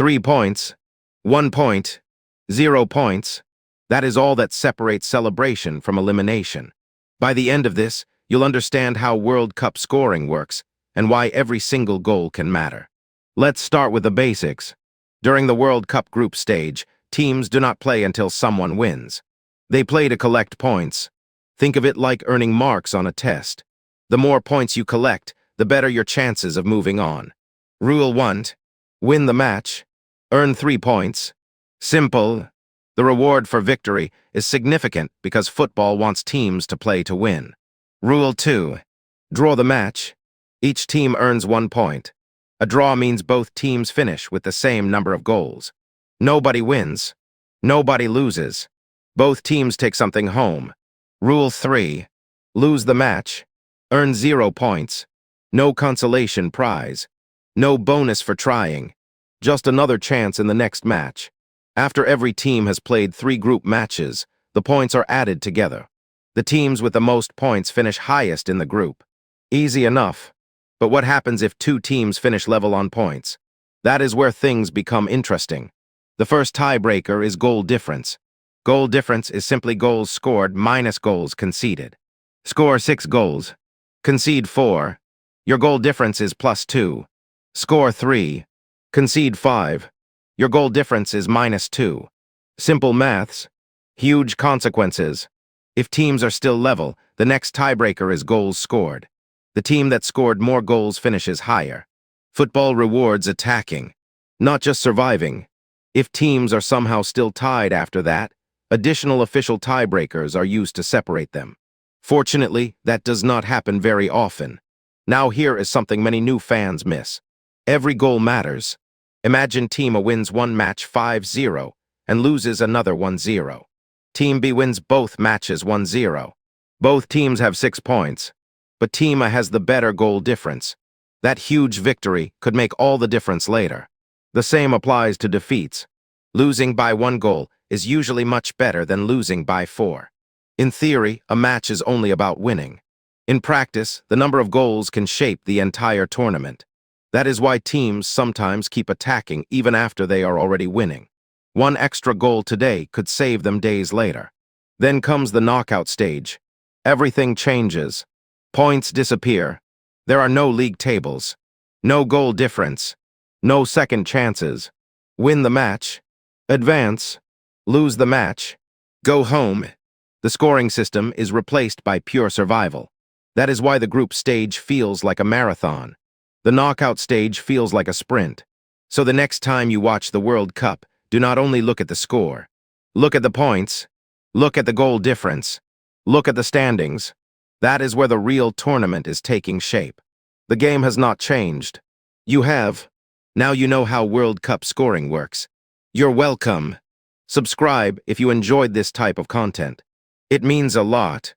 3 points, 1 point, 0 points. That is all that separates celebration from elimination. By the end of this, you'll understand how World Cup scoring works and why every single goal can matter. Let's start with the basics. During the World Cup group stage, teams do not play until someone wins. They play to collect points. Think of it like earning marks on a test. The more points you collect, the better your chances of moving on. Rule 1. Win the match. Earn 3 points. Simple. The reward for victory is significant because football wants teams to play to win. Rule 2. Draw the match. Each team earns 1 point. A draw means both teams finish with the same number of goals. Nobody wins. Nobody loses. Both teams take something home. Rule 3. Lose the match. Earn 0 points. No consolation prize. No bonus for trying. Just another chance in the next match. After every team has played 3 group matches, the points are added together. The teams with the most points finish highest in the group. Easy enough. But what happens if 2 teams finish level on points? That is where things become interesting. The first tiebreaker is goal difference. Goal difference is simply goals scored minus goals conceded. Score 6 goals. Concede 4. Your goal difference is +2. Score 3. Concede 5. Your goal difference is -2. Simple maths. Huge consequences. If teams are still level, the next tiebreaker is goals scored. The team that scored more goals finishes higher. Football rewards attacking, not just surviving. If teams are somehow still tied after that, additional official tiebreakers are used to separate them. Fortunately, that does not happen very often. Now here is something many new fans miss. Every goal matters. Imagine Team A wins one match 5-0 and loses another 1-0. Team B wins both matches 1-0. Both teams have 6 points, but Team A has the better goal difference. That huge victory could make all the difference later. The same applies to defeats. Losing by 1 goal is usually much better than losing by 4. In theory, a match is only about winning. In practice, the number of goals can shape the entire tournament. That is why teams sometimes keep attacking even after they are already winning. 1 extra goal today could save them days later. Then comes the knockout stage. Everything changes. Points disappear. There are no league tables. No goal difference. No second chances. Win the match. Advance. Lose the match. Go home. The scoring system is replaced by pure survival. That is why the group stage feels like a marathon. The knockout stage feels like a sprint. So the next time you watch the World Cup, do not only look at the score. Look at the points. Look at the goal difference. Look at the standings. That is where the real tournament is taking shape. The game has not changed. You have. Now you know how World Cup scoring works. You're welcome. Subscribe if you enjoyed this type of content. It means a lot.